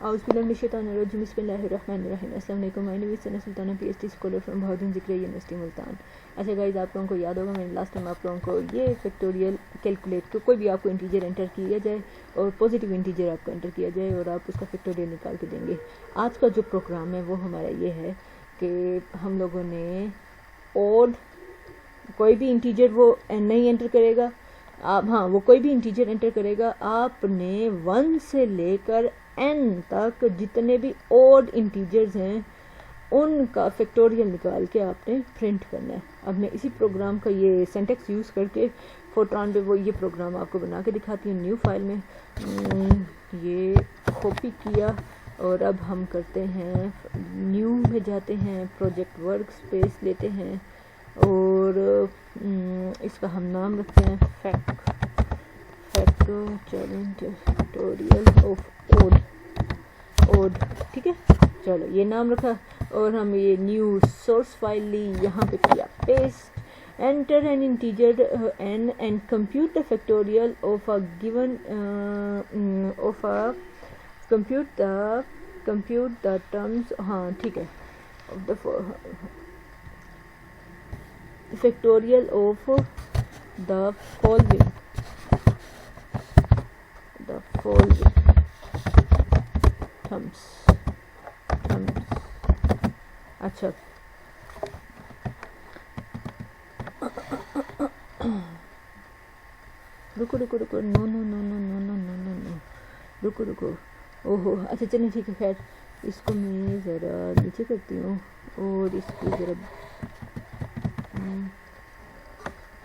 औज़ुबिल्लाहि बिस्मिल्लाहिर्रहमानिर्रहीम। अस्सलाम वालेकुम। My name is Sana Sultana, PhD scholar from Bahauddin Zakaria university Multan. अच्छा गाइस, आप लोगों को याद होगा मैंने लास्ट टाइम आप लोगों को ये फैक्टोरियल कैलकुलेट को कोई भी आपको इंटीजर एंटर किया जाए और पॉजिटिव इंटीजर आपको एंटर किया जाए और आप उसका फैक्टोरियल निकाल के देंगे। आज का जो प्रोग्राम है वो हमारा ये है कि हम लोगों ने ओड कोई भी इंटीजर वो नहीं एंटर करेगा आप, हाँ वो कोई भी इंटीजर एंटर करेगा, आपने 1 से लेकर n तक जितने भी ओड इंटीजर्स हैं उनका फैक्टोरियल निकाल के आपने प्रिंट करना है। अब मैं इसी प्रोग्राम का ये सिंटैक्स यूज़ करके फोरट्रॉन पे वो ये प्रोग्राम आपको बना के दिखाती हूँ न्यू फाइल में। ये कॉपी किया और अब हम करते हैं न्यू में जाते हैं, प्रोजेक्ट वर्क स्पेस लेते हैं और इसका हम नाम रखते हैं फैक्टोरियल ऑफ ओड। ठीक है, चलो ये नाम रखा और हम ये न्यू सोर्स फाइल ली, यहाँ पे किया paste, enter N integer n and compute the factorial of a given compute the terms, हाँ ठीक है, of the factorial of the following terms। अच्छा रुको नो रुको ओहो अच्छा चलिए ठीक है, खैर इसको मैं ज़रा नीचे करती हूँ और इसकी ज़रा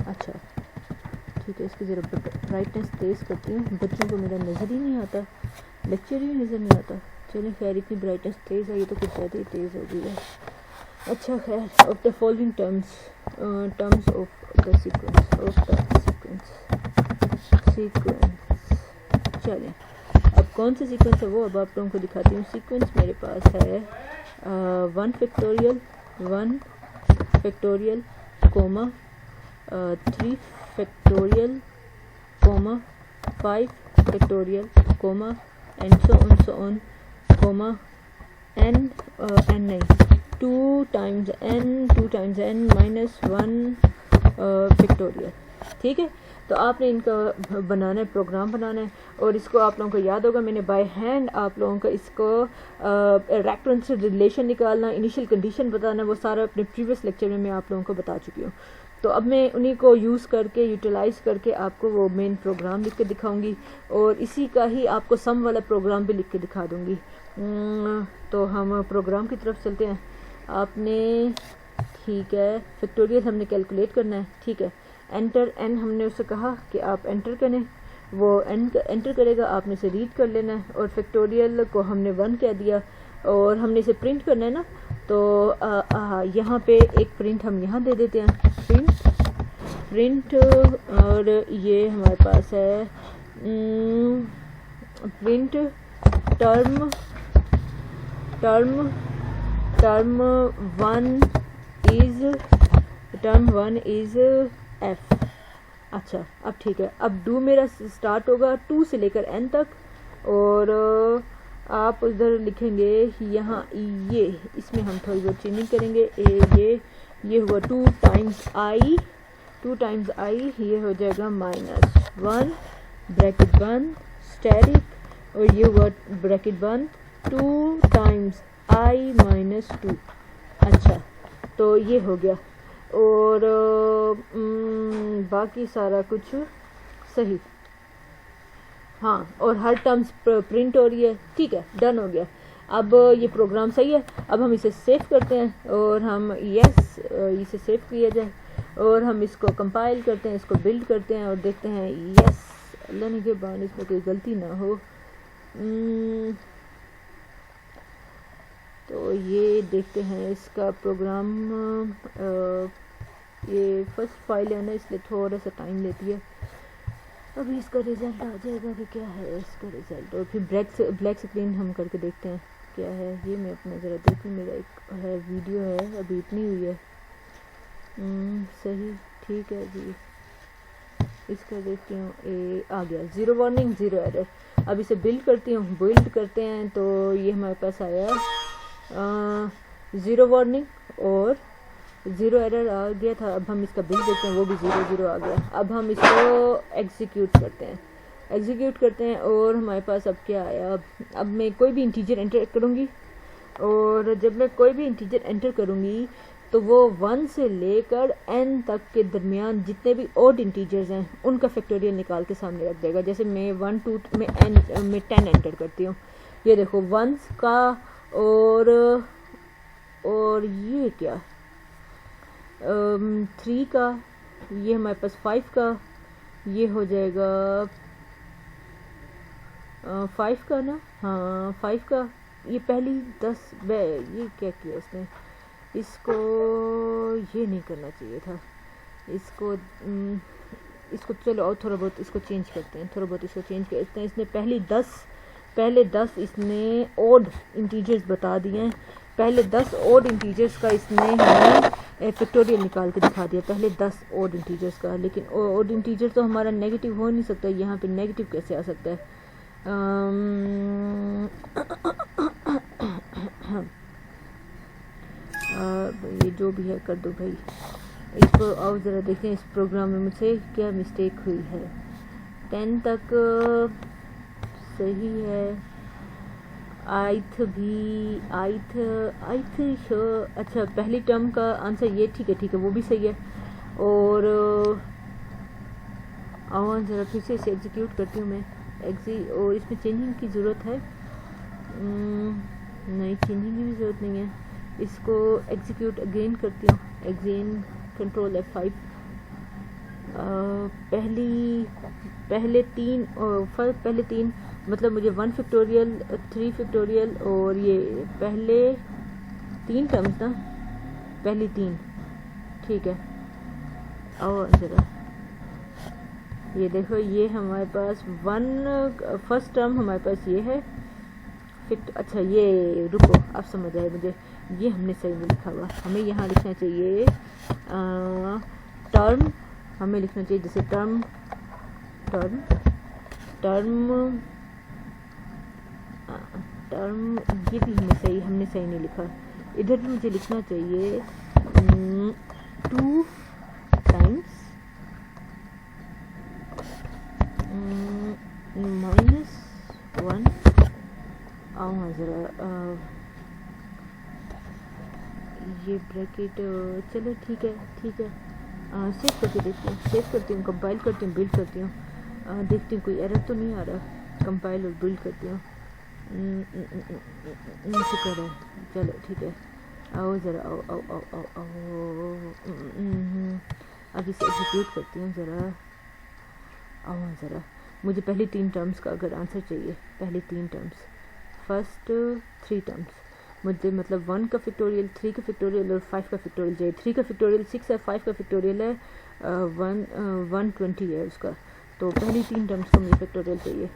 अच्छा ठीक है, इसकी ज़रा ब्राइटनेस तेज़ करती हूँ, बच्चों को मेरा नज़र ही नहीं आता, लेक्चर ही नज़र नहीं आता। चलिए खैर इतनी ब्राइटनेस तेज़ है, ये तो कुछ ज़्यादा ही तेज़ हो गई है। अच्छा खैर, of the following terms of the sequence चलिए अब कौन सा सीक्वेंस है वो अब आप लोगों को दिखाती हूँ। सीक्वेंस मेरे पास है 1 factorial comma 3 factorial comma 5 factorial comma and so on comma n नहीं 2 times n minus 1 फैक्टोरियल। ठीक है, तो आपने इनका बनाना है, प्रोग्राम बनाना है और इसको आप लोगों को याद होगा मैंने बाय हैंड आप लोगों को इसको रेफरेंस रिलेशन निकालना, इनिशियल कंडीशन बताना, वो सारा अपने प्रीवियस लेक्चर में मैं आप लोगों को बता चुकी हूँ। तो अब मैं उन्हीं को यूज़ करके यूटिलाइज़ करके आपको वो मेन प्रोग्राम लिख के दिखाऊंगी और इसी का ही आपको सम वाला प्रोग्राम भी लिख के दिखा दूंगी। तो हम प्रोग्राम की तरफ चलते हैं। आपने ठीक है फैक्टोरियल हमने कैलकुलेट करना है, ठीक है, एंटर n हमने उससे कहा कि आप एंटर करें, वो एंटर करेगा, आपने इसे रीड कर लेना है और फैक्टोरियल को हमने 1 कह दिया और हमने इसे प्रिंट करना है ना, तो यहाँ पे एक प्रिंट हम यहाँ दे देते हैं, प्रिंट और ये हमारे पास है प्रिंट टर्म 1 इज f। अच्छा अब ठीक है, अब डू मेरा स्टार्ट होगा 2 से लेकर n तक और आप उधर लिखेंगे यहाँ ये, इसमें हम थोड़ी बहुत चेंजिंग करेंगे। ये हुआ 2 times i, ये हो जाएगा -1 ब्रैकेट बंद स्टैटिक और ये हुआ ब्रैकेट बंद 2 times i minus 2। अच्छा तो ये हो गया और बाकी सारा कुछ सही, हाँ, और हर टर्म्स प्रिंट हो रही है, ठीक है, डन हो गया। अब ये प्रोग्राम सही है, अब हम इसे सेव करते हैं और हम इसे सेव किया जाए और हम इसको कंपाइल करते हैं, इसको बिल्ड करते हैं और देखते हैं अल्लाह निगहबान इसमें कोई गलती ना हो। तो ये देखते हैं इसका प्रोग्राम, ये फर्स्ट फाइल है ना इसलिए थोड़ा सा टाइम लेती है। अभी इसका रिज़ल्ट आ जाएगा कि क्या है इसका रिज़ल्ट और फिर ब्लैक स्क्रीन हम करके देखते हैं क्या है। ये मैं अपना ज़रा देखूँ, मेरा एक है वीडियो है अभी इतनी हुई है, सही ठीक है जी, इसका देखती हूँ, आ गया 0 वार्निंग 0 एरर। अब इसे बिल्ड करती हूँ, बिल्ड करते हैं तो ये हमारे पास आया 0 वार्निंग और 0 एरर आ गया था। अब हम इसका बिल्ड देखते हैं, वो भी 0 0 आ गया। अब हम इसको एग्जीक्यूट करते हैं और हमारे पास अब क्या आया। अब मैं कोई भी इंटीजर एंटर करूँगी और जब मैं कोई भी इंटीजर एंटर करूँगी तो वो 1 से लेकर n तक के दरमियान जितने भी ऑड इंटीजर्स हैं उनका फैक्टोरियल निकाल के सामने रख देगा। जैसे मैं 1 2 में 10 एंटर करती हूँ, ये देखो 1 का और ये क्या 3 का, ये हमारे पास 5 का, ये हो जाएगा 5 का ना, हाँ 5 का। ये पहली 10 ये क्या किया इसने, इसको ये नहीं करना चाहिए था, इसको चलो और थोड़ा बहुत इसको चेंज करते हैं, थोड़ा बहुत इसको चेंज करते हैं। इसने पहले 10 इसने ऑड इंटीजर्स बता दिए हैं, पहले 10 ऑड इंटीजर्स का इसने हमें फैक्टोरियल निकाल के दिखा दिया, पहले 10 ऑड इंटीजर्स का। लेकिन ऑड इंटीजर तो हमारा नेगेटिव हो नहीं सकता, यहाँ पे नेगेटिव कैसे आ सकता है। ये जो भी है कर दो भाई, इसको और ज़रा देखते हैं इस प्रोग्राम में मुझसे क्या मिस्टेक हुई है। 10 तक सही है, आइथ अच्छा पहली टर्म का आंसर ये ठीक है वो भी सही है। और ज़रा फिर से इसे एग्जीक्यूट करती हूँ मैं और इसमें चेंजिंग की ज़रूरत है, नहीं चेंजिंग की भी ज़रूरत नहीं है। इसको एग्जीक्यूट अगेन करती हूँ, अगेन कंट्रोल F5। पहले तीन मतलब मुझे 1 फैक्टोरियल 3 फैक्टोरियल और ये पहले 3 टर्म्स ना, पहली 3 ठीक है। और ज़रा ये देखो, ये हमारे पास फर्स्ट टर्म हमारे पास ये है अच्छा ये रुको अब समझ आए मुझे, ये हमने सही नहीं लिखा हुआ, हमें यहाँ लिखना चाहिए टर्म, हमें लिखना चाहिए जैसे टर्म ये भी हमने सही नहीं लिखा। इधर भी मुझे लिखना चाहिए 2 टाइम्स -1। ज़रा ये ब्रैकेट चलो ठीक है सेव करके देखती हूँ, सेव करती हूँ, कंपाइल करती हूँ, बिल्ड करती हूँ, देखती हूँ कोई एरर तो नहीं आ रहा। कंपाइल और बिल्ड करती हूँ, शुक्र है, चलो ठीक है। आओ ज़रा आओ अब इसे एग्जीक्यूट करती हूँ ज़रा। मुझे पहली 3 टर्म्स का अगर आंसर चाहिए, पहली 3 टर्म्स, फर्स्ट 3 टर्म्स मुझे मतलब 1 का फैक्टोरियल, 3 का फैक्टोरियल और 5 का फैक्टोरियल चाहिए। 3 का फैक्टोरियल 6 है, 5 का फैक्टोरियल है 120 है उसका, तो पहली 3 टर्म्स को मुझे फैक्टोरियल चाहिए।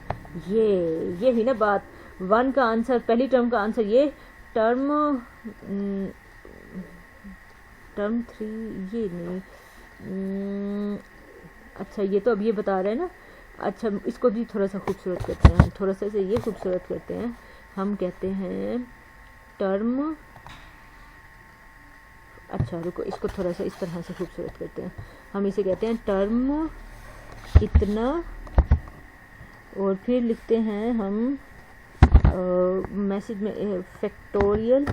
ये ही ना बात, 1 का आंसर, पहली टर्म का आंसर ये टर्म 3 ये नहीं अच्छा ये तो अब ये बता रहे हैं ना। अच्छा इसको भी थोड़ा सा खूबसूरत करते हैं, थोड़ा सा इसे ये खूबसूरत करते हैं, हम कहते हैं टर्म, अच्छा रुको इसको थोड़ा सा इस तरह से खूबसूरत करते हैं, हम इसे कहते हैं टर्म इतना, और फिर लिखते हैं हम मैसेज में फैक्टोरियल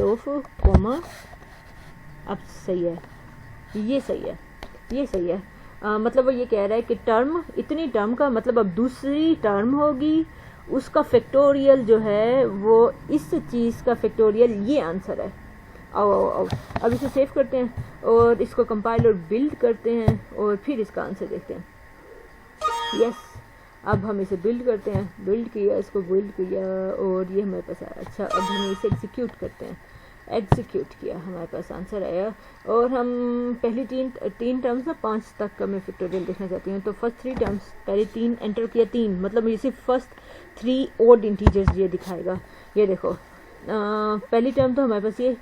ऑफ कॉमा। अब सही है, ये सही है। मतलब वो ये कह रहा है कि टर्म इतनी टर्म का मतलब अब दूसरी टर्म होगी, उसका फैक्टोरियल जो है वो इस चीज़ का फैक्टोरियल, ये आंसर है। आओ अब इसे सेव करते हैं और इसको कंपाइल और बिल्ड करते हैं और फिर इसका आंसर देखते हैं। यस, अब हम इसे बिल्ड करते हैं, बिल्ड किया और ये हमारे पास आया। अच्छा अब हम इसे एग्जीक्यूट करते हैं, एग्जीक्यूट किया, हमारे पास आंसर आया। और हम पहली 3 टर्म्स ना 5 तक का मैं फैक्टोरियल देखना चाहती हूँ। तो फर्स्ट 3 टर्म्स, पहले 3 एंटर किया, 3 मतलब मुझे सिर्फ फर्स्ट 3 ऑड इंटीजर्स ये दिखाएगा। ये देखो पहली टर्म तो हमारे पास ये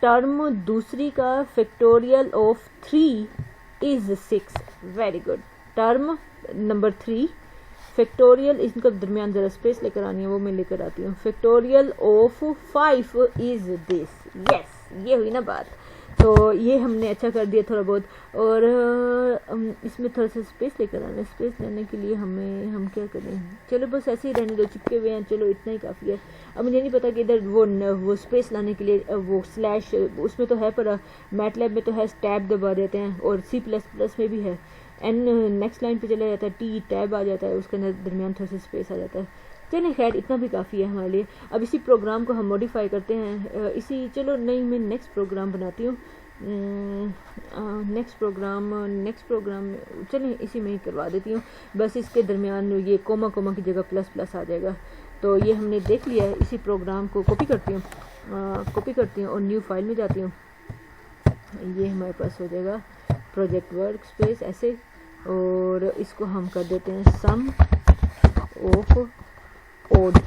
टर्म दूसरी का factorial of 3 is 6। Very good. Term number 3 factorial, इनका दरमियान जरा स्पेस लेकर आनी है, वो मैं लेकर आती हूँ। Factorial of 5 is this. Yes, ये हुई ना बात। तो ये हमने अच्छा कर दिया थोड़ा बहुत। और इसमें थोड़ा सा स्पेस लेकर आना है। स्पेस लेने के लिए हम क्या करें, चलो बस ऐसे ही रहने दो, चिपके हुए हैं, चलो इतना ही काफ़ी है। अब मुझे नहीं पता कि इधर वो स्पेस लाने के लिए वो स्लैश उसमें तो है, पर मैटलैब में तो है टैब दबा देते हैं, और C++ में भी है। एन नेक्स्ट लाइन पे चला जाता है, T टैब आ जाता है, उसके अंदर दरमियान थोड़ा सा स्पेस आ जाता है। चलिए खैर, इतना भी काफ़ी है हमारे लिए। अब इसी प्रोग्राम को हम मॉडिफाई करते हैं। चलो नहीं, मैं नेक्स्ट प्रोग्राम बनाती हूँ। नेक्स्ट प्रोग्राम चलिए इसी में ही करवा देती हूँ। बस इसके दरमियान ये कोमा की जगह ++ आ जाएगा। तो ये हमने देख लिया है। इसी प्रोग्राम को कॉपी करती हूँ और न्यू फाइल में जाती हूँ। ये हमारे पास हो जाएगा प्रोजेक्ट वर्क स्पेस ऐसे, और इसको हम कर देते हैं सम ऑफ ओड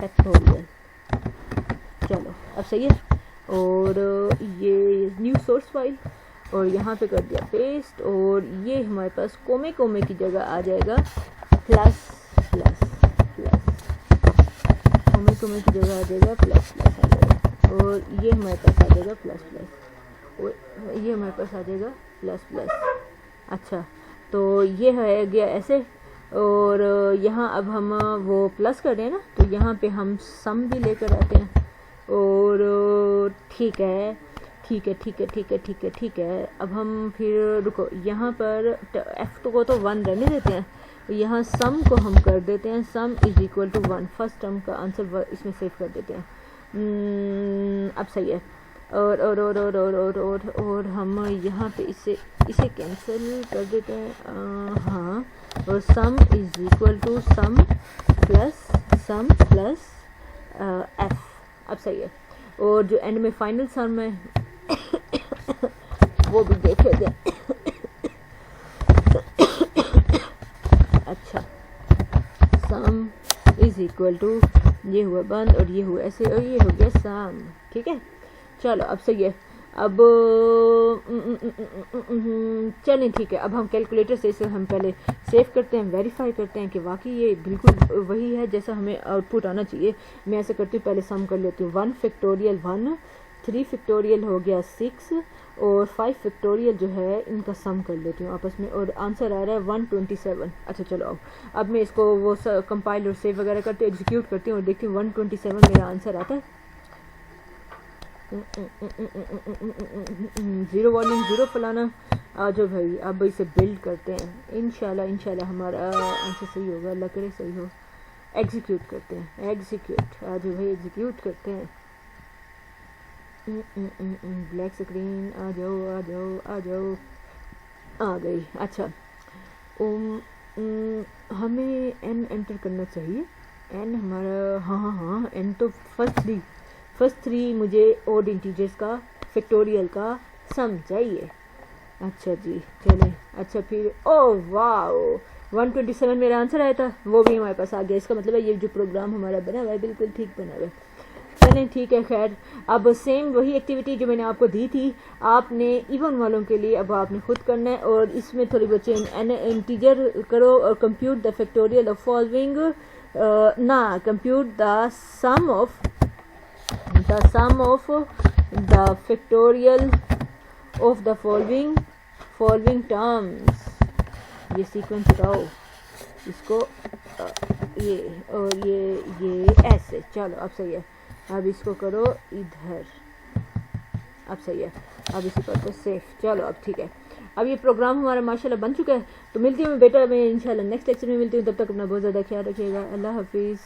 फैक्टोरियल। चलो अब सही है। और ये न्यू सोर्स फाइल, और यहाँ पे कर दिया पेस्ट, और ये हमारे पास कोमे की जगह आ जाएगा ++। कोमे की जगह आ जाएगा ++ आ जाएगा, और ये हमारे पास आ जाएगा ++, और ये हमारे पास आ जाएगा ++। अच्छा, तो ये है गया ऐसे। और यहाँ अब हम वो प्लस कर रहे हैं ना, तो यहाँ पे हम सम भी लेकर आते हैं। और ठीक है। अब हम फिर रुको, यहाँ पर F2 को तो 1 रहने देते हैं, यहाँ सम को हम कर देते हैं sum is equal to 1। First term का आंसर इसमें सेव कर देते हैं। अब सही है। और हम यहाँ पे इसे कैंसिल कर देते हैं। हाँ, और sum is equal to sum plus F। अब सही है। और जो एंड में फाइनल सम है वो भी देख लेते हैं। अच्छा, सम इज इक्वल टू, ये हुआ बंद और ये हुआ ऐसे, और ये हो गया सम। ठीक है, चलो अब सही है। अब चलें ठीक है। अब हम कैलकुलेटर से इसे हम पहले सेव करते हैं, वेरीफाई करते हैं कि वाकई ये बिल्कुल वही है जैसा हमें आउटपुट आना चाहिए। मैं ऐसे करती हूँ, पहले सम कर लेती हूँ। 1 फैक्टोरियल 1, 3 फैक्टोरियल हो गया 6, और 5 फैक्टोरियल जो है इनका सम कर लेती हूँ आपस में, और आंसर आ रहा है 127। अच्छा चलो, अब मैं इसको वो कंपाइल और सेव वगैरह करती हूँ, एग्जीक्यूट करती हूँ और देखती हूँ 127 मेरा आंसर आता है। 0 वार्निंग 0 फलाना। आ जाओ भाई, अब इसे बिल्ड करते हैं। इंशाल्लाह हमारा आंसर सही होगा, अल्लाह करे सही हो। एग्जीक्यूट करते हैं, आ जाओ भाई, एग्जीक्यूट करते हैं। ब्लैक स्क्रीन, आ जाओ, आ गई। अच्छा, हमें n एंटर करना चाहिए। n हमारा, हाँ, n तो फर्स्ट 3 मुझे ओड इंटीजर्स का फैक्टोरियल का सम चाहिए। अच्छा जी, चलें। अच्छा फिर, ओह वाओ, 127 मेरा आंसर आया था, वो भी हमारे पास आ गया। इसका मतलब है ये जो प्रोग्राम हमारा बना हुआ है बिल्कुल ठीक बना हुआ है। चलें ठीक है। खैर, अब सेम वही एक्टिविटी जो मैंने आपको दी थी, आपने इवन वालों के लिए अब आपने खुद करना है, और इसमें थोड़ी बच्चे इंटीजर करो और compute the factorial of following, compute the sum of the factorial of the following terms। ये सीक्वेंस उठाओ इसको, ये और ये ऐसे। चलो अब सही है। अब इसको करो इधर, अब सही है। अब इसी पर सेफ। चलो अब ठीक है। अब ये प्रोग्राम हमारा माशाल्लाह बन चुका है। तो मिलती हूँ बेटा, मैं इंशाल्लाह नेक्स्ट लेक्चर में मिलती हूँ। तब तक अपना बहुत ज़्यादा ख्याल रखिएगा। अल्लाह हाफिज़।